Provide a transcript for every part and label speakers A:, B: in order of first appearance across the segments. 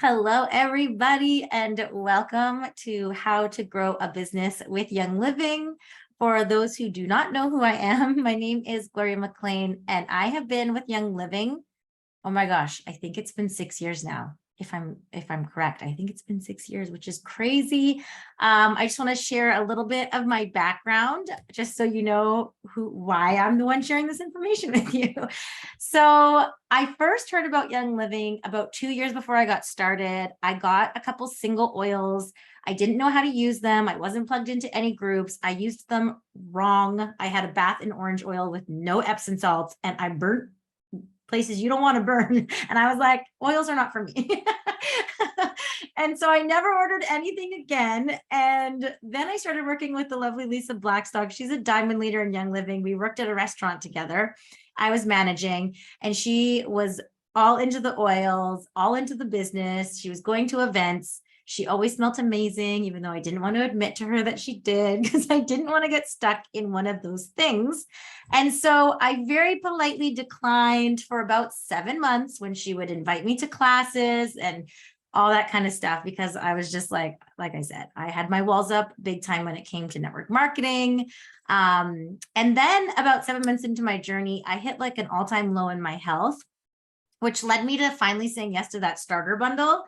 A: Hello, everybody, and welcome to How to Grow a Business with Young Living. For those who do not know who I am, my name is Gloria McLean, and I have been with Young Living. Oh my gosh, I think it's been 6 years now. If I'm correct, I think it's been 6 years, which is crazy. I just want to share a little bit of my background, just so you know why I'm the one sharing this information with you. So I first heard about Young Living about 2 years before I got started. I got a couple single oils. I didn't know how to use them. I wasn't plugged into any groups. I used them wrong. I had a bath in orange oil with no Epsom salts, and I burnt places you don't want to burn. And I was like, oils are not for me. And so I never ordered anything again. And then I started working with the lovely Lisa Blackstock. She's a diamond leader in Young Living. We worked at a restaurant together. I was managing, and she was all into the oils, all into the business. She was going to events. She always smelled amazing, even though I didn't want to admit to her that she did, because I didn't want to get stuck in one of those things. And so I very politely declined for about 7 months when she would invite me to classes and all that kind of stuff, because I was just like I said, I had my walls up big time when it came to network marketing. And then about 7 months into my journey, I hit like an all-time low in my health, which led me to finally saying yes to that starter bundle,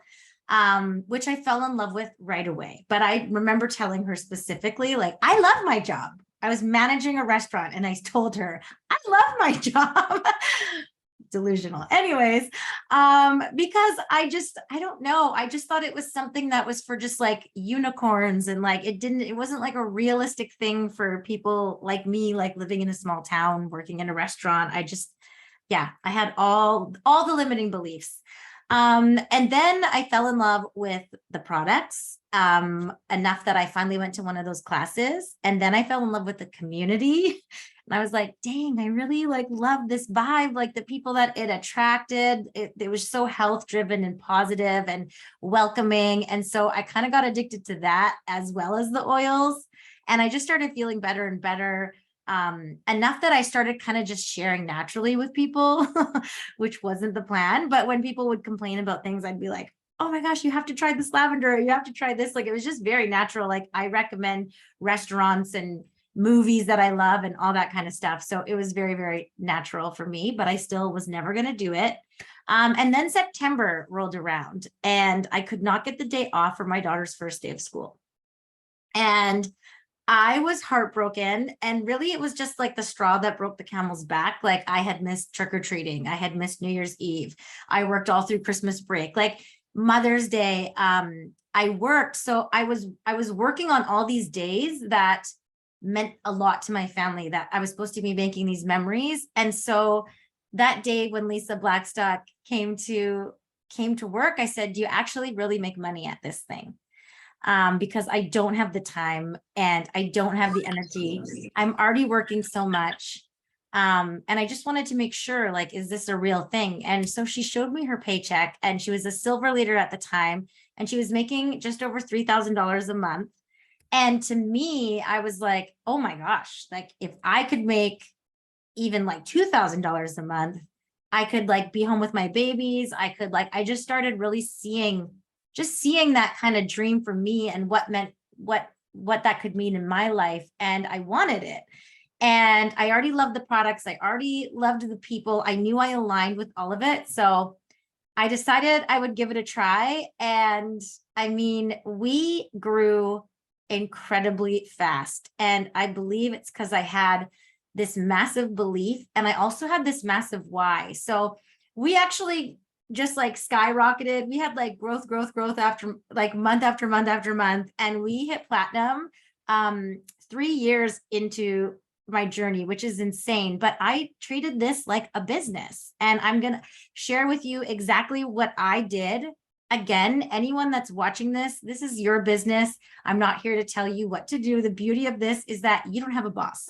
A: which I fell in love with right away. But I remember telling her specifically, like, I love my job. I was managing a restaurant, and I told her, I love my job. Delusional. Anyways, because I don't know. I just thought it was something that was for just like unicorns, and like it wasn't like a realistic thing for people like me, like living in a small town, working in a restaurant. I had all the limiting beliefs. And then I fell in love with the products enough that I finally went to one of those classes. And then I fell in love with the community. And I was like, dang, I really like love this vibe, like the people that it attracted. It was so health driven and positive and welcoming. And so I kind of got addicted to that as well as the oils. And I just started feeling better and better. Enough that I started kind of just sharing naturally with people, which wasn't the plan. But when people would complain about things, I'd be like, oh my gosh, you have to try this lavender, you have to try this. Like, it was just very natural. Like, I recommend restaurants and movies that I love and all that kind of stuff. So it was very, very natural for me, but I still was never going to do it. And then September rolled around, and I could not get the day off for my daughter's first day of school. And I was heartbroken, and really it was just like the straw that broke the camel's back. Like, I had missed trick-or-treating. I had missed New Year's Eve. I worked all through Christmas break, like Mother's Day. I worked. So I was working on all these days that meant a lot to my family, that I was supposed to be making these memories. And so that day when Lisa Blackstock came to work, I said, do you actually really make money at this thing? Because I don't have the time and I don't have the energy. I'm already working so much. And I just wanted to make sure, like, is this a real thing? And so she showed me her paycheck, and she was a silver leader at the time, and she was making just over $3,000 a month. And to me, I was like, oh my gosh, like, if I could make even like $2,000 a month, I could like be home with my babies. I just started really seeing that kind of dream for me, and what that could mean in my life. And I wanted it. And I already loved the products. I already loved the people. I knew I aligned with all of it. So I decided I would give it a try. And I mean, we grew incredibly fast. And I believe it's because I had this massive belief, and I also had this massive why. So we actually just like skyrocketed. We had like growth after like month after month after month. And we hit platinum 3 years into my journey, which is insane. But I treated this like a business, and I'm going to share with you exactly what I did. Again, anyone that's watching this is your business. I'm not here to tell you what to do. The beauty of this is that you don't have a boss.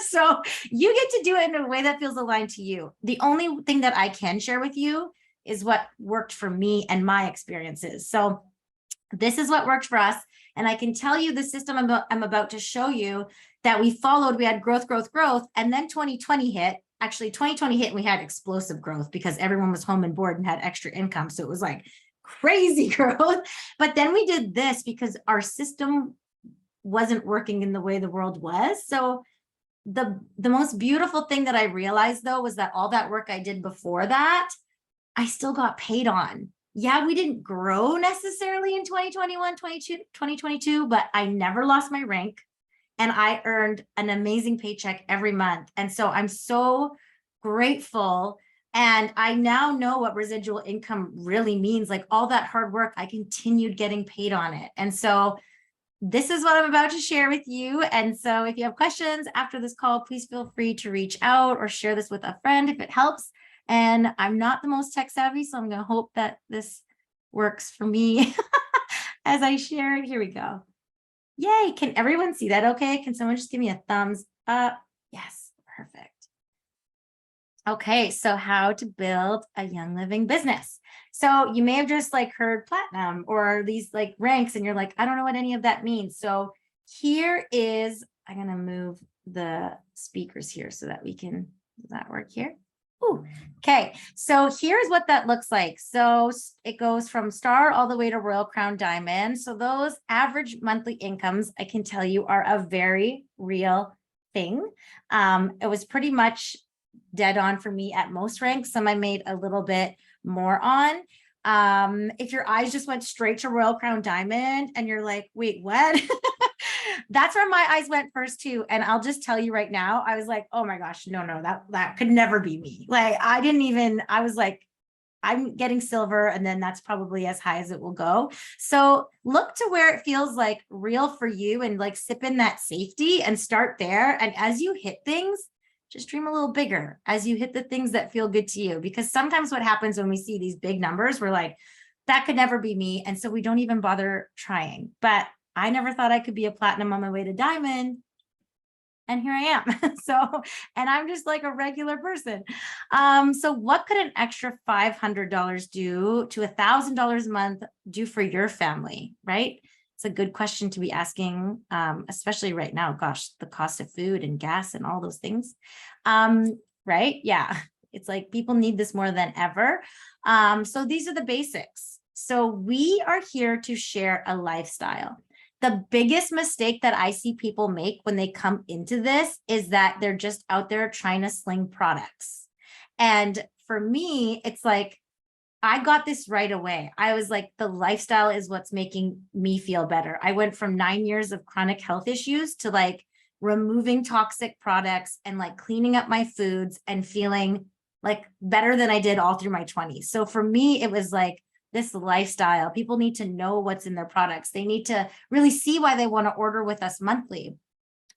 A: So you get to do it in a way that feels aligned to you. The only thing that I can share with you is what worked for me and my experiences. So this is what worked for us. And I can tell you the system I'm about to show you that we followed. We had growth. And then 2020 hit. Actually, 2020 hit and we had explosive growth because everyone was home and bored and had extra income. So it was like crazy growth. But then we did this because our system wasn't working in the way the world was. So the most beautiful thing that I realized though was that all that work I did before that, I still got paid on. Yeah, we didn't grow necessarily in 2021, 2022, but I never lost my rank and I earned an amazing paycheck every month. And so I'm so grateful. And I now know what residual income really means. Like all that hard work, I continued getting paid on it. And so this is what I'm about to share with you. And so if you have questions after this call, please feel free to reach out or share this with a friend if it helps. And I'm not the most tech savvy, so I'm going to hope that this works for me as I share it. Here we go. Yay. Can everyone see that okay? Can someone just give me a thumbs up? Yes, perfect. Okay, so how to build a Young Living business. So you may have just like heard platinum or these like ranks and you're like, I don't know what any of that means. So here is, I'm going to move the speakers here so that we can, does that work here? Ooh, okay, so here's what that looks like. So it goes from star all the way to Royal Crown Diamond. So those average monthly incomes, I can tell you, are a very real thing. It was pretty much dead on for me at most ranks. Some I made a little bit more on. If your eyes just went straight to Royal Crown Diamond and you're like, wait, what? That's where my eyes went first too. And I'll just tell you right now, I was like, oh my gosh, no, that could never be me. Like I was like, I'm getting silver and then that's probably as high as it will go. So look to where it feels like real for you and like sip in that safety and start there. And as you hit things, just dream a little bigger as you hit the things that feel good to you. Because sometimes what happens when we see these big numbers, we're like, that could never be me. And so we don't even bother trying. But I never thought I could be a platinum on my way to diamond. And here I am. So, and I'm just like a regular person. So what could an extra $500 do to $1,000 a month do for your family, right? It's a good question to be asking, especially right now. Gosh, the cost of food and gas and all those things, right? Yeah, it's like people need this more than ever. So these are the basics. So we are here to share a lifestyle. The biggest mistake that I see people make when they come into this is that they're just out there trying to sling products. And for me, it's like, I got this right away. I was like, the lifestyle is what's making me feel better. I went from 9 years of chronic health issues to like removing toxic products and like cleaning up my foods and feeling like better than I did all through my 20s. So for me, it was like this lifestyle. People need to know what's in their products. They need to really see why they want to order with us monthly,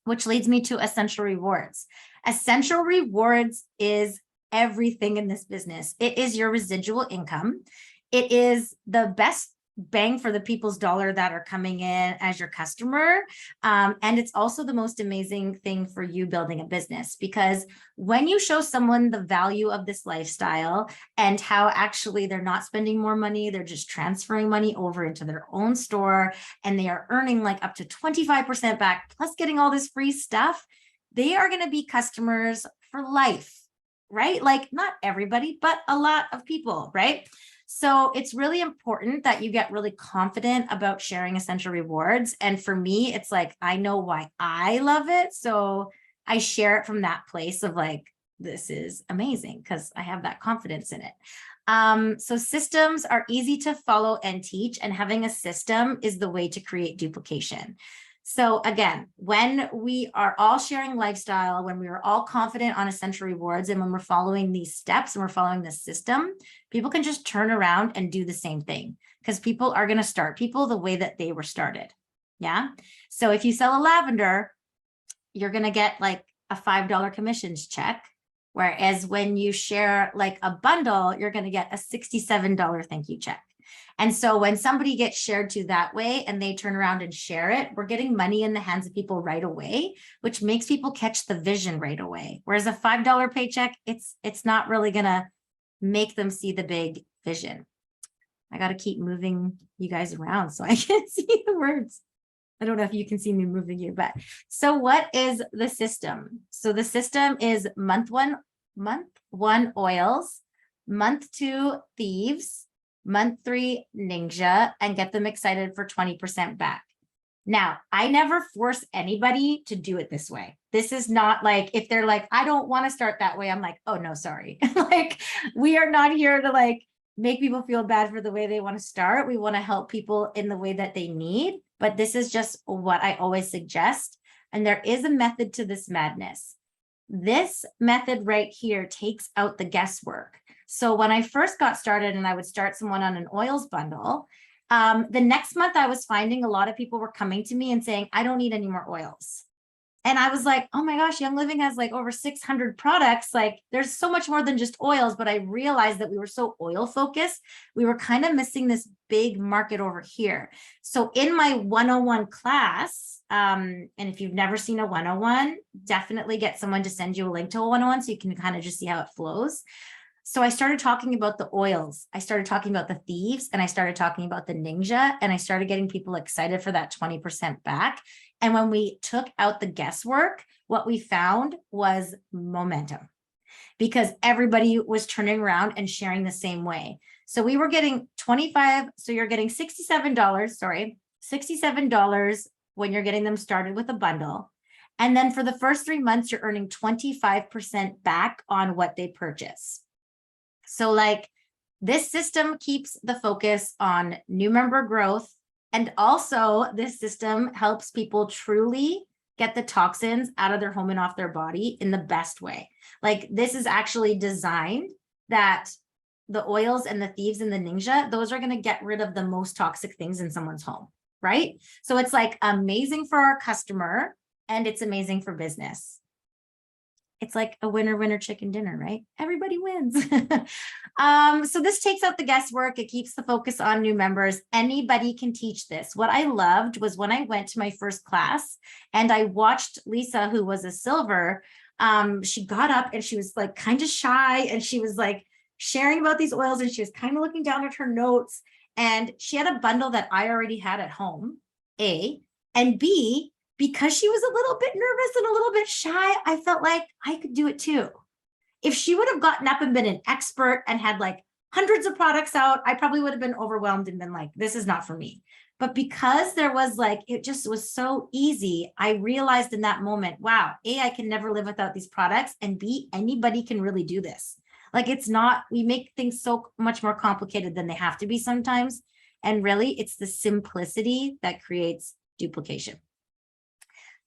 A: which leads me to Essential Rewards. Essential Rewards is everything in this business. It is your residual income. It is the best bang for the people's dollar that are coming in as your customer. And it's also the most amazing thing for you building a business, because when you show someone the value of this lifestyle and how actually they're not spending more money, they're just transferring money over into their own store and they are earning like up to 25% back, plus getting all this free stuff, they are going to be customers for life, right? Like not everybody, but a lot of people, right? So it's really important that you get really confident about sharing Essential Rewards. And for me, it's like, I know why I love it. So I share it from that place of like, this is amazing because I have that confidence in it. So systems are easy to follow and teach, and having a system is the way to create duplication. So again, when we are all sharing lifestyle, when we are all confident on Essential Rewards, and when we're following these steps and we're following the system, people can just turn around and do the same thing, because people are going to start people the way that they were started. Yeah. So if you sell a lavender, you're going to get like a $5 commissions check. Whereas when you share like a bundle, you're going to get a $67 thank you check. And so when somebody gets shared to that way and they turn around and share it, we're getting money in the hands of people right away, which makes people catch the vision right away. Whereas a $5 paycheck, it's not really going to make them see the big vision. I got to keep moving you guys around so I can see the words. I don't know if you can see me moving you, but so what is the system? So the system is month one oils, month 2 thieves, month 3 Ninja, and get them excited for 20% back. Now, I never force anybody to do it this way. This is not like, if they're like, I don't want to start that way, I'm like, oh no, sorry. Like, we are not here to like make people feel bad for the way they want to start. We want to help people in the way that they need, but this is just what I always suggest. And there is a method to this madness. This method right here takes out the guesswork. So when I first got started and I would start someone on an oils bundle, the next month I was finding a lot of people were coming to me and saying, I don't need any more oils. And I was like, oh my gosh, Young Living has like over 600 products. Like there's so much more than just oils, but I realized that we were so oil focused. We were kind of missing this big market over here. So in my 101 class, and if you've never seen a 101, definitely get someone to send you a link to a 101 so you can kind of just see how it flows. So I started talking about the oils, I started talking about the thieves, and I started talking about the Ninja, and I started getting people excited for that 20% back. And when we took out the guesswork, what we found was momentum, because everybody was turning around and sharing the same way. So we were getting 25, so you're getting $67 when you're getting them started with a bundle. And then for the first 3 months, you're earning 25% back on what they purchase. So like this system keeps the focus on new member growth. And also this system helps people truly get the toxins out of their home and off their body in the best way. Like this is actually designed that the oils and the thieves and the Ninja, those are going to get rid of the most toxic things in someone's home, right? So it's like amazing for our customer and it's amazing for business. It's like a winner chicken dinner, right? Everybody wins. So this takes out the guesswork. It keeps the focus on new members. Anybody can teach this. What I loved was when I went to my first class and I watched Lisa, who was a silver, she got up and she was like kind of shy and she was like sharing about these oils and she was kind of looking down at her notes and she had a bundle that I already had at home, A, and B, because she was a little bit nervous and a little bit shy, I felt like I could do it too. If she would have gotten up and been an expert and had like hundreds of products out, I probably would have been overwhelmed and been like, this is not for me. But because there was like, it just was so easy, I realized in that moment, wow, A, I can never live without these products, and B, anybody can really do this. Like it's not, we make things so much more complicated than they have to be sometimes. And really, it's the simplicity that creates duplication.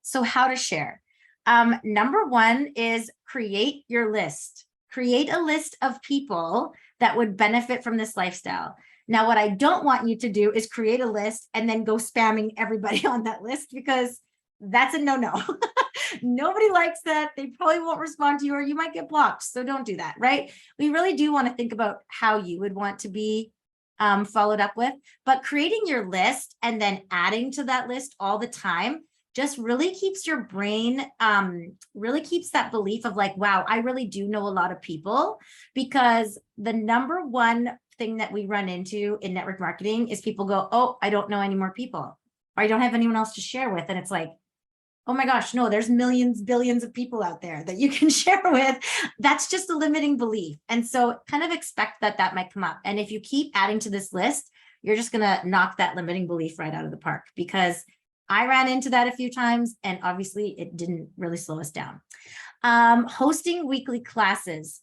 A: So how to share? Number 1 is create your list. Create a list of people that would benefit from this lifestyle. Now, what I don't want you to do is create a list and then go spamming everybody on that list, because that's a no-no. Nobody likes that. They probably won't respond to you, or you might get blocked. So don't do that, right? We really do want to think about how you would want to be followed up with, but creating your list and then adding to that list all the time just really keeps your brain, really keeps that belief of like, wow, I really do know a lot of people. Because the number 1 thing that we run into in network marketing is people go, oh, I don't know any more people, or I don't have anyone else to share with. And it's like, oh my gosh, no, there's millions, billions of people out there that you can share with. That's just a limiting belief. And so kind of expect that that might come up. And if you keep adding to this list, you're just going to knock that limiting belief right out of the park, because I ran into that a few times and obviously it didn't really slow us down. Hosting weekly classes.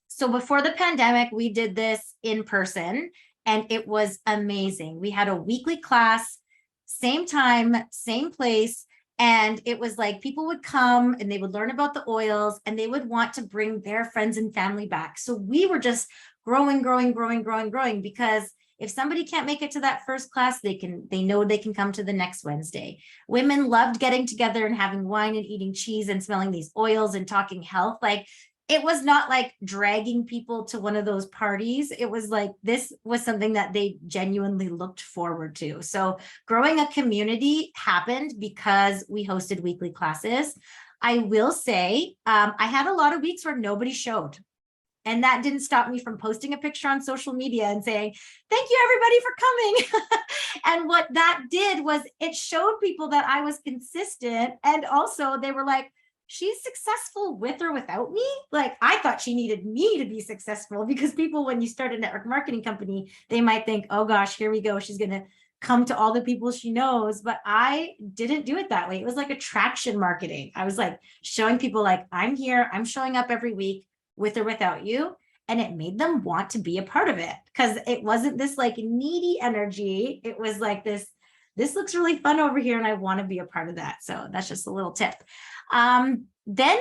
A: So before the pandemic, we did this in person and it was amazing. We had a weekly class, same time, same place. And it was like people would come and they would learn about the oils and they would want to bring their friends and family back. So we were just growing, because if somebody can't make it to that first class, they know they can come to the next Wednesday. Women loved getting together and having wine and eating cheese and smelling these oils and talking health. Like it was not like dragging people to one of those parties. It was like, this was something that they genuinely looked forward to. So growing a community happened because we hosted weekly classes. I will say, I had a lot of weeks where nobody showed. And that didn't stop me from posting a picture on social media and saying, thank you everybody for coming. And what that did was it showed people that I was consistent. And also they were like, she's successful with or without me. Like, I thought she needed me to be successful, because people, when you start a network marketing company, they might think, oh gosh, here we go, she's going to come to all the people she knows. But I didn't do it that way. It was like attraction marketing. I was like showing people, like, I'm here, I'm showing up every week with or without you. And it made them want to be a part of it, because it wasn't this like needy energy. It was like this looks really fun over here and I want to be a part of that. So that's just a little tip. Then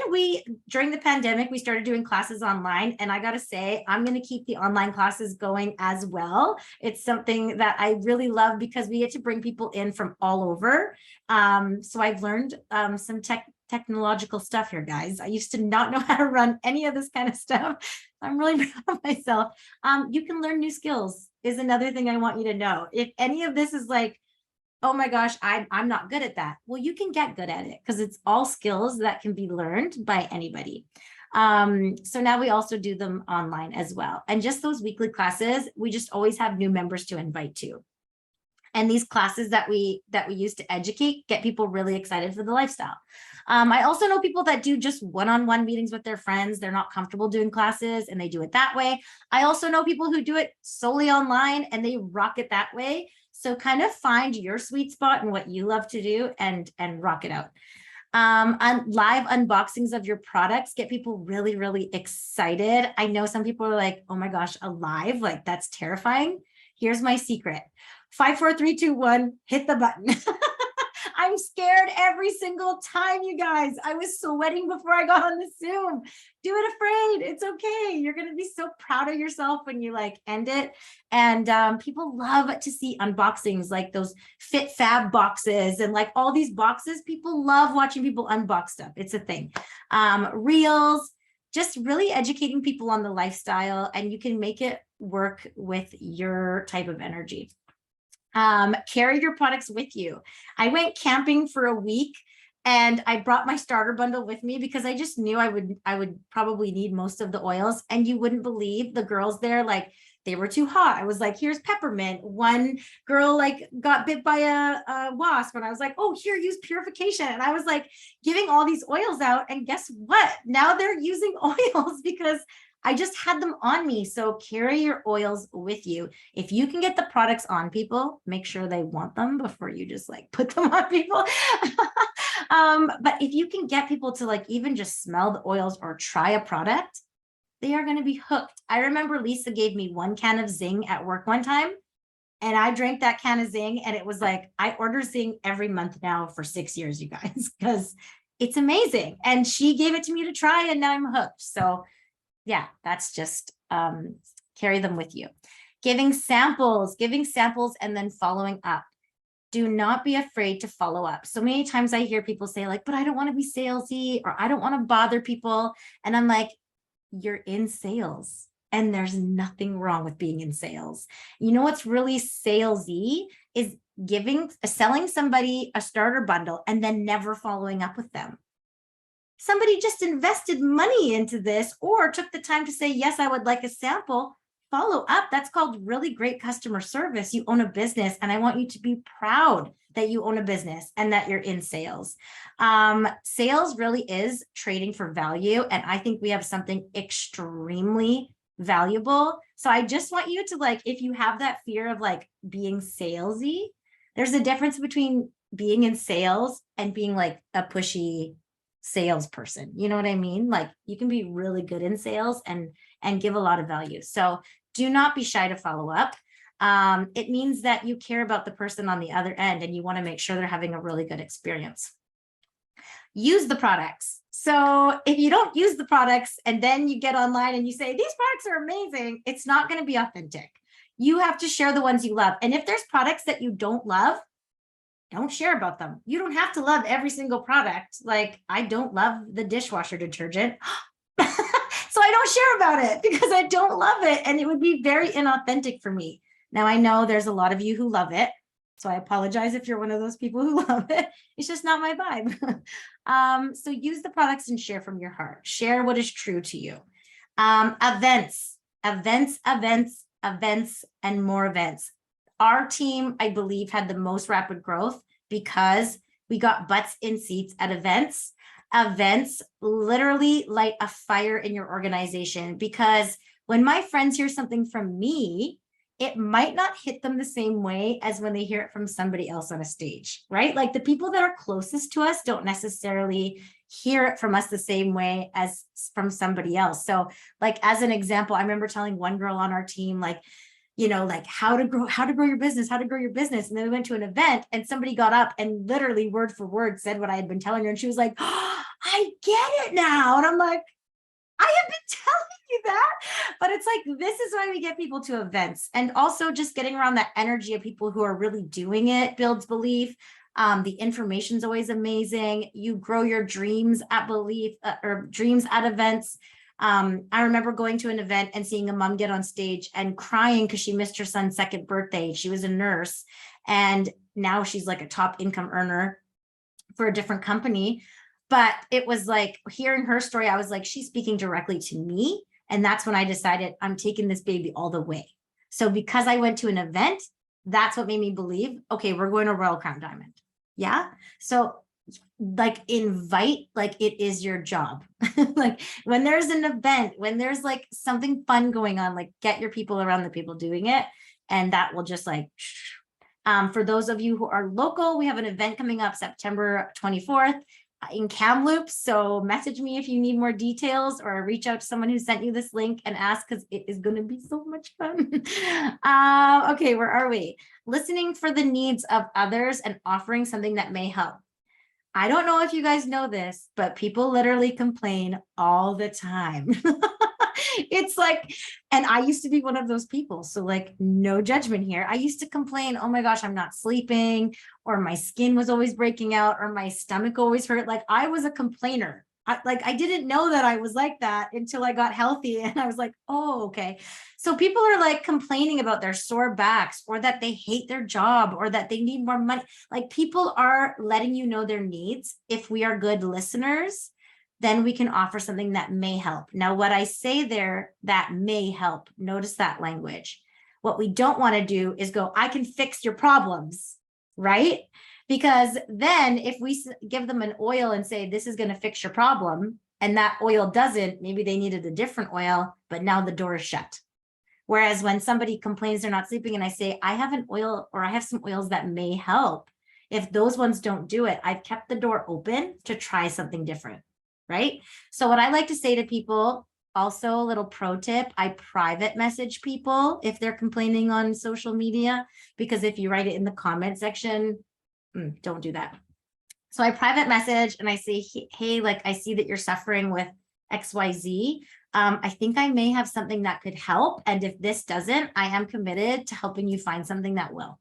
A: during the pandemic, we started doing classes online, and I got to say, I'm going to keep the online classes going as well. It's something that I really love, because we get to bring people in from all over. So I've learned some technological stuff here, guys. I used to not know how to run any of this kind of stuff. I'm really proud of myself. You can learn new skills is another thing I want you to know. If any of this is like, oh my gosh, I'm not good at that. Well, you can get good at it, because it's all skills that can be learned by anybody. So now we also do them online as well. And just those weekly classes, we just always have new members to invite to. And these classes that we use to educate get people really excited for the lifestyle. I also know people that do just one-on-one meetings with their friends. They're not comfortable doing classes and they do it that way. I also know people who do it solely online and they rock it that way. So kind of find your sweet spot and what you love to do, and rock it out. Live unboxings of your products get people really, really excited. I know some people are like, oh my gosh, a live, like that's terrifying. Here's my secret. 5, 4, 3, 2, 1, hit the button. I'm scared every single time, you guys. I was sweating before I got on the Zoom. Do it afraid. It's okay. You're going to be so proud of yourself when you like end it. And people love to see unboxings, like those Fit Fab boxes and like all these boxes. People love watching people unbox stuff. It's a thing. Reels, just really educating people on the lifestyle, and you can make it work with your type of energy. Carry your products with you. I went camping for a week and I brought my starter bundle with me, because I just knew I would probably need most of the oils. And you wouldn't believe the girls there, like they were too hot. I was like, here's peppermint. One girl like got bit by a wasp, and I was like, oh, here, use purification. And I was like giving all these oils out, and guess what? Now they're using oils because I just had them on me. So carry your oils with you. If you can get the products on people, make sure they want them before you just like put them on people. But if you can get people to like even just smell the oils or try a product, they are going to be hooked. I remember Lisa gave me 1 can of Zing at work one time, and I drank that can of Zing, and it was like, I order Zing every month now for 6 years, you guys, because it's amazing. And she gave it to me to try, and now I'm hooked. So yeah, that's just carry them with you. Giving samples and then following up. Do not be afraid to follow up. So many times I hear people say like, but I don't want to be salesy, or I don't want to bother people. And I'm like, you're in sales and there's nothing wrong with being in sales. You know what's really salesy is selling somebody a starter bundle and then never following up with them. Somebody just invested money into this or took the time to say, yes, I would like a sample. Follow up. That's called really great customer service. You own a business, and I want you to be proud that you own a business and that you're in sales. Sales really is trading for value, and I think we have something extremely valuable. So I just want you to, like, if you have that fear of like being salesy, there's a difference between being in sales and being like a pushy salesperson. You know what I mean? Like, you can be really good in sales and give a lot of value. So do not be shy to follow up. It means that you care about the person on the other end and you want to make sure they're having a really good experience. Use the products. So if you don't use the products and then you get online and you say, these products are amazing, it's not going to be authentic. You have to share the ones you love. And if there's products that you don't love, don't share about them. You don't have to love every single product. Like, I don't love the dishwasher detergent. So I don't share about it because I don't love it. And it would be very inauthentic for me. Now, I know there's a lot of you who love it. So I apologize if you're one of those people who love it. It's just not my vibe. So use the products and share from your heart. Share what is true to you. Events, and more events. Our team, I believe, had the most rapid growth because we got butts in seats at events. events literally light a fire in your organization, because when my friends hear something from me, it might not hit them the same way as when they hear it from somebody else on a stage, right? Like the people that are closest to us don't necessarily hear it from us the same way as from somebody else. So like, as an example, I remember telling one girl on our team, like, like how to grow your business, how to grow your business. And then we went to an event and somebody got up and literally word for word said what I had been telling her. And she was like, oh, I get it now. And I'm like, I have been telling you that. But it's like, this is why we get people to events. And also just getting around that energy of people who are really doing it builds belief. The information is always amazing. You grow your dreams at belief or dreams at events. I remember going to an event and seeing a mom get on stage and crying because she missed her son's second birthday. She was a nurse and now she's like a top income earner for a different company. But it was like hearing her story, I was like, she's speaking directly to me. And that's when I decided I'm taking this baby all the way. So because I went to an event, that's what made me believe, okay, we're going to Royal Crown Diamond. Yeah. So like invite like it is your job. Like when there's an event, when there's like something fun going on, like get your people around the people doing it. And that will just like, for those of you who are local, we have an event coming up September 24th in Kamloops. So message me if you need more details or reach out to someone who sent you this link and ask, because it is going to be so much fun. Okay, where are we? Listening for the needs of others and offering something that may help. I don't know if you guys know this, but people literally complain all the time. It's like, and I used to be one of those people. So like, no judgment here. I used to complain, oh my gosh, I'm not sleeping, or my skin was always breaking out, or my stomach always hurt. Like I was a complainer. I didn't know that I was like that until I got healthy. And I was like, oh, okay. So people are like complaining about their sore backs or that they hate their job or that they need more money. Like people are letting you know their needs. If we are good listeners, then we can offer something that may help. Now, what I say there, that may help, notice that language. What we don't want to do is go, I can fix your problems, right? Because then if we give them an oil and say, this is going to fix your problem, and that oil doesn't, maybe they needed a different oil, but now the door is shut. Whereas when somebody complains they're not sleeping and I say, I have an oil or I have some oils that may help. If those ones don't do it, I've kept the door open to try something different, right? So what I like to say to people, also a little pro tip, I private message people if they're complaining on social media, because if you write it in the comment section, don't do that. So I private message and I say, hey, like I see that you're suffering with XYZ. I think I may have something that could help. And if this doesn't, I am committed to helping you find something that will.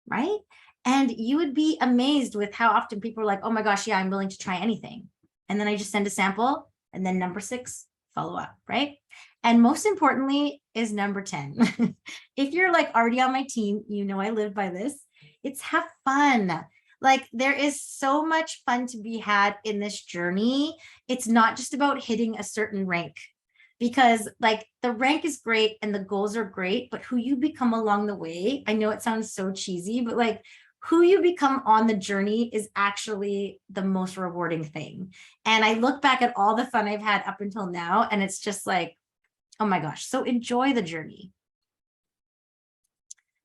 A: Right? And you would be amazed with how often people are like, oh my gosh, yeah, I'm willing to try anything. And then I just send a sample. And then number 6, follow up, right? And most importantly is number 10. If you're like already on my team, you know I live by this. It's have fun. Like there is so much fun to be had in this journey. It's not just about hitting a certain rank, because like the rank is great and the goals are great, but who you become along the way, I know it sounds so cheesy, but like who you become on the journey is actually the most rewarding thing. And I look back at all the fun I've had up until now, and it's just like, oh my gosh, so enjoy the journey.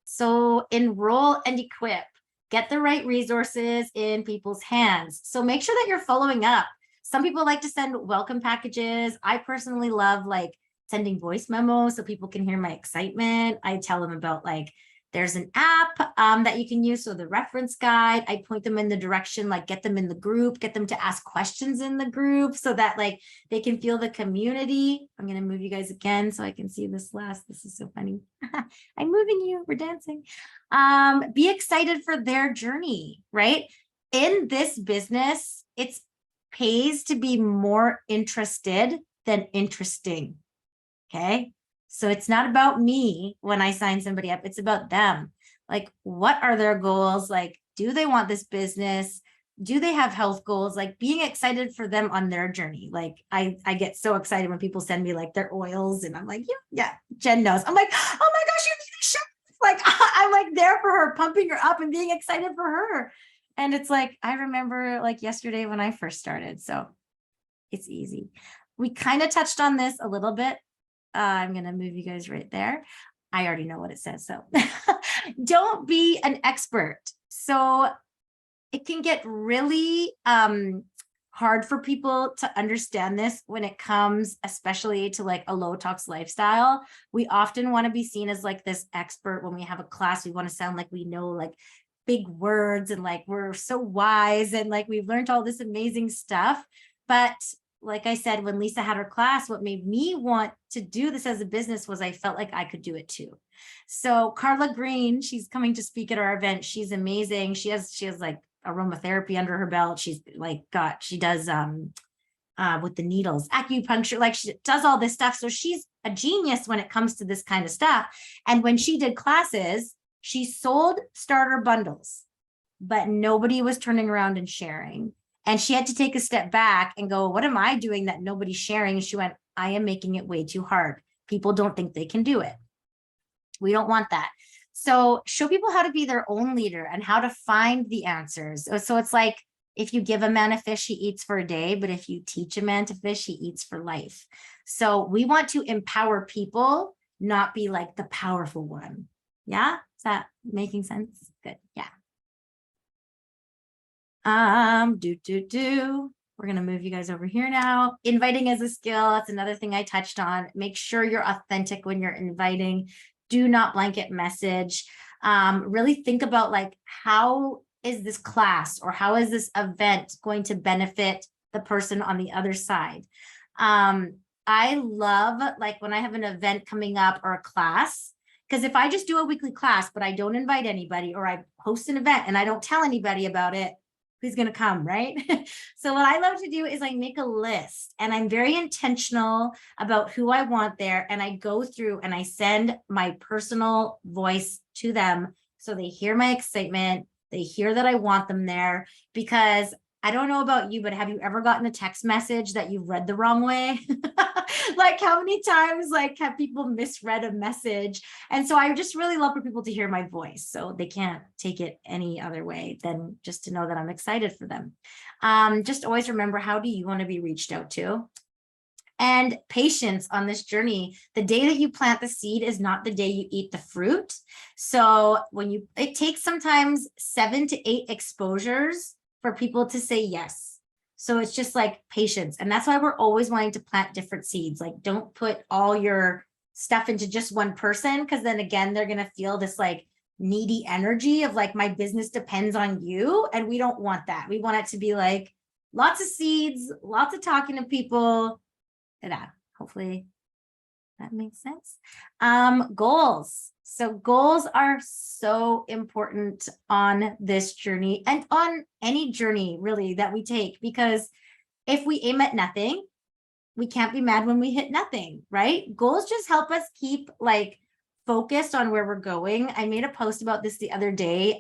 A: So enroll and equip, get the right resources in people's hands. So make sure that you're following up. Some people like to send welcome packages. I personally love like sending voice memos so people can hear my excitement. I tell them about like, there's an app that you can use. So the reference guide, I point them in the direction, like get them in the group, get them to ask questions in the group so that like they can feel the community. I'm going to move you guys again so I can see this last. This is so funny. I'm moving you. We're dancing. Be excited for their journey, right? In this business, it pays to be more interested than interesting. Okay. So it's not about me when I sign somebody up, it's about them. Like, what are their goals? Like, do they want this business? Do they have health goals? Like being excited for them on their journey. Like I get so excited when people send me like their oils and I'm like, yeah, Jen knows. I'm like, oh my gosh, you need a show. Like I'm like there for her, pumping her up and being excited for her. And it's like, I remember like yesterday when I first started. So it's easy. We kind of touched on this a little bit. I'm going to move you guys right there. I already know what it says. So don't be an expert. So it can get really hard for people to understand this when it comes, especially to like a low tox lifestyle. We often want to be seen as like this expert. When we have a class, we want to sound like we know like big words and like we're so wise and like we've learned all this amazing stuff. But like I said, when Lisa had her class, what made me want to do this as a business was I felt like I could do it too. So Carla Green, she's coming to speak at our event. She's amazing. She has like aromatherapy under her belt. She's like she does with the needles, acupuncture, like she does all this stuff. So she's a genius when it comes to this kind of stuff. And when she did classes, she sold starter bundles, but nobody was turning around and sharing. And she had to take a step back and go, what am I doing that nobody's sharing? And she went, I am making it way too hard. People don't think they can do it. We don't want that. So show people how to be their own leader and how to find the answers. So it's like, if you give a man a fish, he eats for a day, but if you teach a man to fish, he eats for life. So we want to empower people, not be like the powerful one. Yeah, is that making sense? Good. Yeah. We're going to move you guys over here now. Inviting is a skill. That's another thing I touched on. Make sure you're authentic when you're inviting. Do not blanket message. Really think about like, how is this class or how is this event going to benefit the person on the other side? I love like when I have an event coming up or a class, because if I just do a weekly class, but I don't invite anybody, or I host an event and I don't tell anybody about it, who's going to come, right? So what I love to do is like make a list, and I'm very intentional about who I want there. And I go through and I send my personal voice to them. So they hear my excitement. They hear that I want them there, because I don't know about you, but have you ever gotten a text message that you've read the wrong way? Like how many times like have people misread a message? And so I just really love for people to hear my voice, so they can't take it any other way than just to know that I'm excited for them. Just always remember, how do you want to be reached out to? And patience on this journey. The day that you plant the seed is not the day you eat the fruit. So it takes sometimes 7 to 8 exposures for people to say yes. So it's just like patience. And that's why we're always wanting to plant different seeds. Like, don't put all your stuff into just one person, because then again, they're going to feel this like needy energy of like, my business depends on you. And we don't want that. We want it to be like lots of seeds, lots of talking to people. That hopefully that makes sense. Goals. So goals are so important on this journey and on any journey really that we take, because if we aim at nothing, we can't be mad when we hit nothing, right? Goals just help us keep like focused on where we're going. I made a post about this the other day.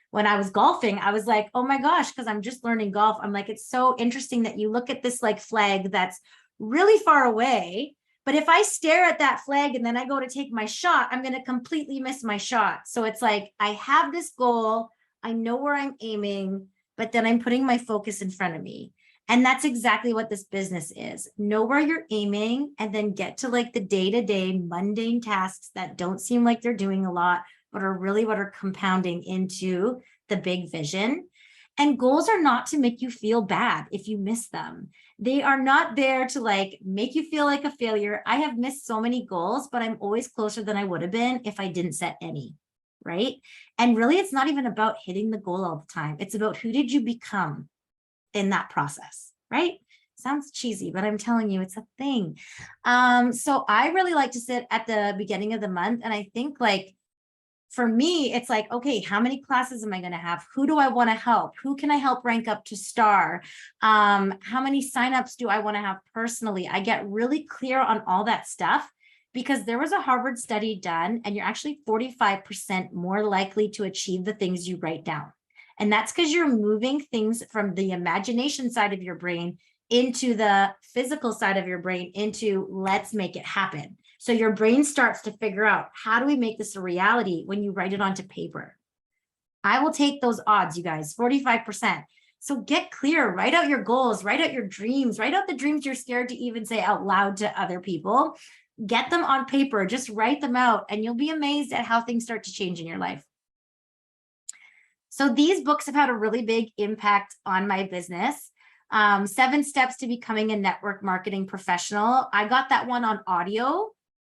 A: When I was golfing, I was like, oh my gosh, because I'm just learning golf. I'm like, it's so interesting that you look at this like flag that's really far away, but if I stare at that flag and then I go to take my shot, I'm going to completely miss my shot. So it's like, I have this goal, I know where I'm aiming, but then I'm putting my focus in front of me. And that's exactly what this business is. Know where you're aiming, and then get to like the day-to-day mundane tasks that don't seem like they're doing a lot, but are really what are compounding into the big vision. And goals are not to make you feel bad if you miss them. They are not there to like make you feel like a failure. I have missed so many goals, but I'm always closer than I would have been if I didn't set any, right? And really, it's not even about hitting the goal all the time. It's about who did you become in that process, right? Sounds cheesy, but I'm telling you, it's a thing. So I really like to sit at the beginning of the month, and I think like, for me, it's like, okay, how many classes am I going to have? Who do I want to help? Who can I help rank up to star? How many signups do I want to have personally? I get really clear on all that stuff, because there was a Harvard study done, and you're actually 45% more likely to achieve the things you write down. And that's because you're moving things from the imagination side of your brain into the physical side of your brain, into let's make it happen. So your brain starts to figure out, how do we make this a reality when you write it onto paper? I will take those odds, you guys, 45%. So get clear, write out your goals, write out your dreams, write out the dreams you're scared to even say out loud to other people. Get them on paper, just write them out, and you'll be amazed at how things start to change in your life. So these books have had a really big impact on my business. 7 Steps to Becoming a Network Marketing Professional. I got that one on audio.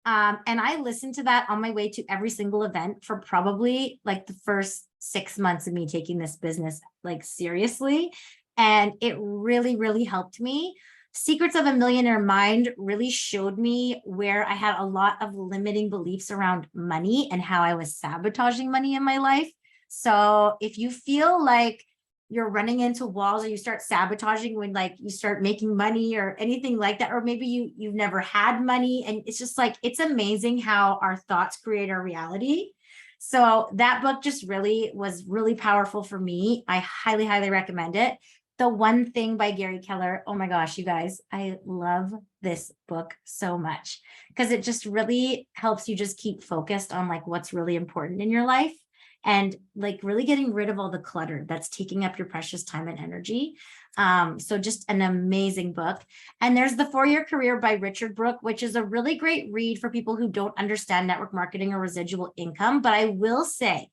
A: And I listened to that on my way to every single event for probably like the first 6 months of me taking this business like seriously. And it really, really helped me. Secrets of a Millionaire Mind really showed me where I had a lot of limiting beliefs around money and how I was sabotaging money in my life. So if you feel like you're running into walls or you start sabotaging when like you start making money or anything like that, or maybe you've never had money, and it's just like, it's amazing how our thoughts create our reality. So that book just really was really powerful for me. I highly, highly recommend it. The One Thing by Gary Keller. Oh my gosh, you guys, I love this book so much because it just really helps you just keep focused on like what's really important in your life, and like really getting rid of all the clutter that's taking up your precious time and energy. So just an amazing book. And there's The 4-Year Career by Richard Brooke, which is a really great read for people who don't understand network marketing or residual income. But I will say,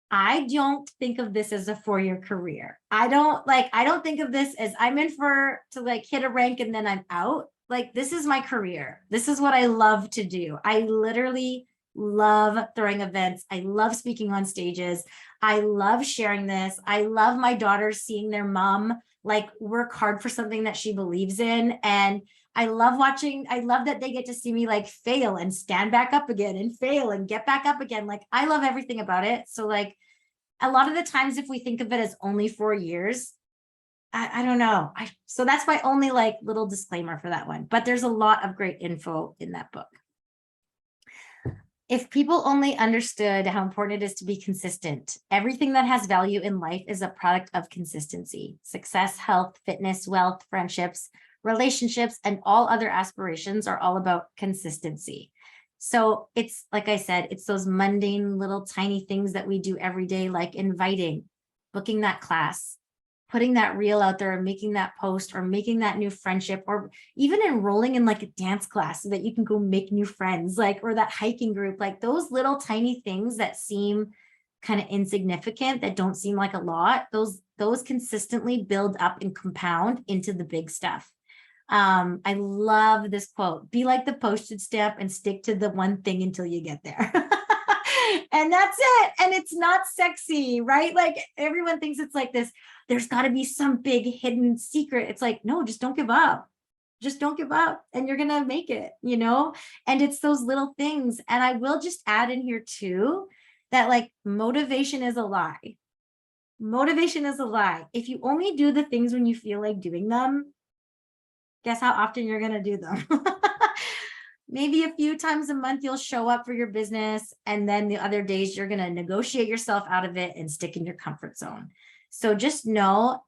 A: I don't think of this as a 4-year career. I don't think of this as I'm in to like hit a rank and then I'm out. Like, this is my career. This is what I love to do. I literally love throwing events. I love speaking on stages. I love sharing this. I love my daughters seeing their mom like work hard for something that she believes in. And I love that they get to see me like fail and stand back up again and fail and get back up again. Like, I love everything about it. So like a lot of the times, if we think of it as only 4 years, I don't know. So that's my only like little disclaimer for that one, but there's a lot of great info in that book. If people only understood how important it is to be consistent, everything that has value in life is a product of consistency. Success, health, fitness, wealth, friendships, relationships, and all other aspirations are all about consistency. So it's, like I said, it's those mundane little tiny things that we do every day, like inviting, booking that class, putting that reel out there and making that post, or making that new friendship, or even enrolling in like a dance class so that you can go make new friends, like, or that hiking group, like those little tiny things that seem kind of insignificant, that don't seem like a lot, those consistently build up and compound into the big stuff. I love this quote: be like the postage stamp and stick to the one thing until you get there. And that's it. And it's not sexy, right? Like, everyone thinks it's like this, there's got to be some big hidden secret. It's like, no, just don't give up. Just don't give up and you're going to make it, you know? And it's those little things. And I will just add in here too, that like motivation is a lie. Motivation is a lie. If you only do the things when you feel like doing them, guess how often you're going to do them? Maybe a few times a month you'll show up for your business, and then the other days you're going to negotiate yourself out of it and stick in your comfort zone. So just know,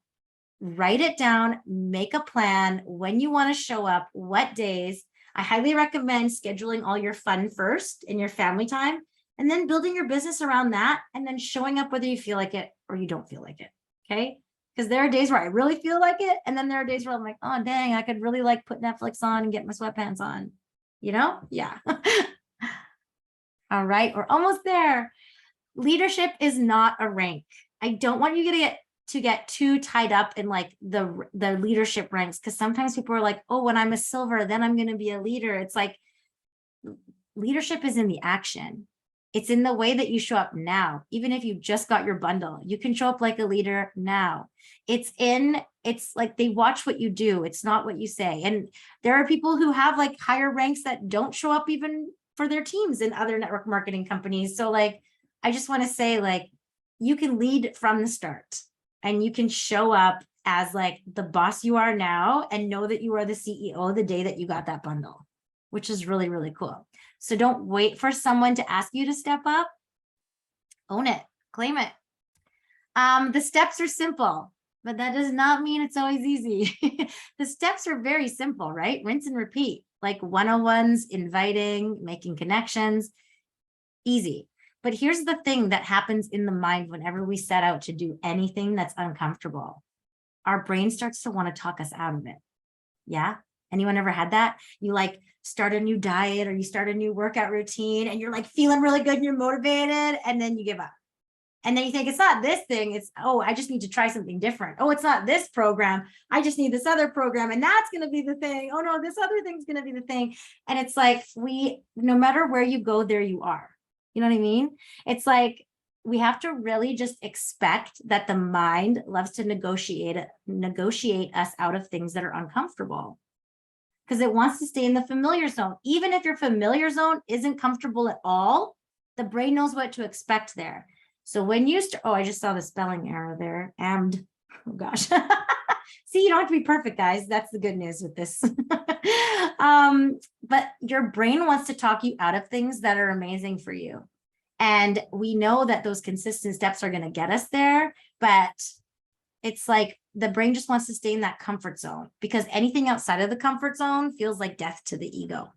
A: write it down, make a plan when you want to show up, what days. I highly recommend scheduling all your fun first in your family time, and then building your business around that, and then showing up whether you feel like it or you don't feel like it. Okay. Because there are days where I really feel like it. And then there are days where I'm like, oh, dang, I could really like put Netflix on and get my sweatpants on, you know? Yeah. All right. We're almost there. Leadership is not a rank. I don't want you to get too tied up in like the leadership ranks. Because sometimes people are like, oh, when I'm a silver, then I'm going to be a leader. It's like, leadership is in the action. It's in the way that you show up now. Even if you just got your bundle, you can show up like a leader now. It's like they watch what you do. It's not what you say. And there are people who have like higher ranks that don't show up even for their teams in other network marketing companies. So like, I just want to say, like, you can lead from the start, and you can show up as like the boss you are now, and know that you are the CEO the day that you got that bundle, which is really, really cool. So don't wait for someone to ask you to step up. Own it, claim it. The steps are simple, but that does not mean it's always easy. The steps are very simple, right? Rinse and repeat, like 101s, inviting, making connections, easy. But here's the thing that happens in the mind whenever we set out to do anything that's uncomfortable. Our brain starts to want to talk us out of it. Yeah. Anyone ever had that? You like start a new diet or you start a new workout routine and you're like feeling really good and you're motivated, and then you give up. And then you think it's not this thing. It's, oh, I just need to try something different. Oh, it's not this program. I just need this other program. And that's going to be the thing. Oh no, this other thing's going to be the thing. And it's like, no matter where you go, there you are. You know what I mean? It's like, we have to really just expect that the mind loves to negotiate us out of things that are uncomfortable, because it wants to stay in the familiar zone. Even if your familiar zone isn't comfortable at all, the brain knows what to expect there. So when you start, oh, I just saw the spelling error there. And, oh gosh. See, you don't have to be perfect, guys. That's the good news with this. But your brain wants to talk you out of things that are amazing for you. And we know that those consistent steps are going to get us there, but it's like the brain just wants to stay in that comfort zone, because anything outside of the comfort zone feels like death to the ego.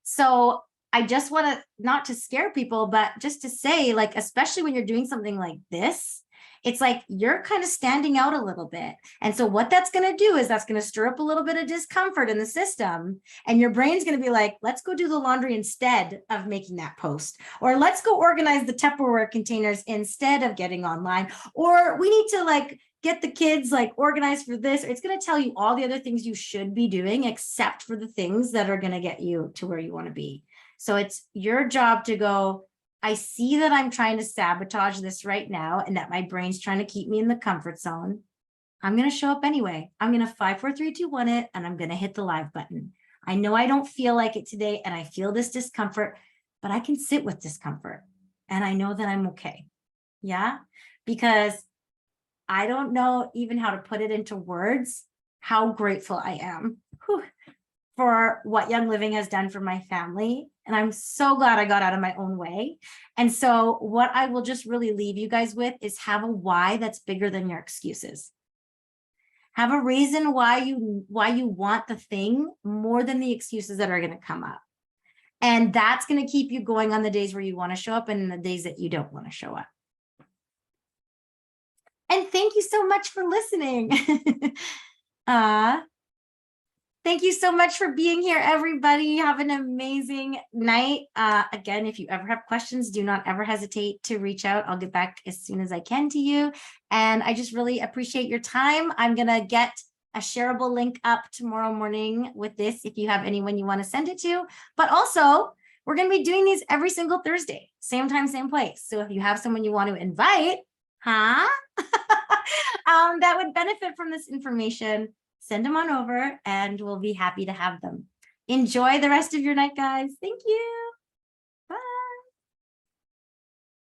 A: So I just want to, not to scare people, but just to say, like, especially when you're doing something like this, it's like you're kind of standing out a little bit. And so what that's going to do is that's going to stir up a little bit of discomfort in the system. And your brain's going to be like, let's go do the laundry instead of making that post. Or let's go organize the Tupperware containers instead of getting online. Or we need to like get the kids like organized for this. It's going to tell you all the other things you should be doing, except for the things that are going to get you to where you want to be. So it's your job to go, I see that I'm trying to sabotage this right now and that my brain's trying to keep me in the comfort zone. I'm going to show up anyway. I'm going to 5, 4, 3, 2, 1 it, and I'm going to hit the live button. I know I don't feel like it today and I feel this discomfort, but I can sit with discomfort and I know that I'm okay. Yeah, because I don't know even how to put it into words, how grateful I am for what Young Living has done for my family. And I'm so glad I got out of my own way. And so what I will just really leave you guys with is have a why that's bigger than your excuses. Have a reason why you want the thing more than the excuses that are going to come up. And that's going to keep you going on the days where you want to show up and the days that you don't want to show up. And thank you so much for listening. Thank you so much for being here, everybody. Have an amazing night. Again, if you ever have questions, do not ever hesitate to reach out. I'll get back as soon as I can to you. And I just really appreciate your time. I'm going to get a shareable link up tomorrow morning with this if you have anyone you want to send it to. But also, we're going to be doing these every single Thursday, same time, same place. So if you have someone you want to invite, that would benefit from this information, send them on over and we'll be happy to have them. Enjoy the rest of your night, guys. Thank you.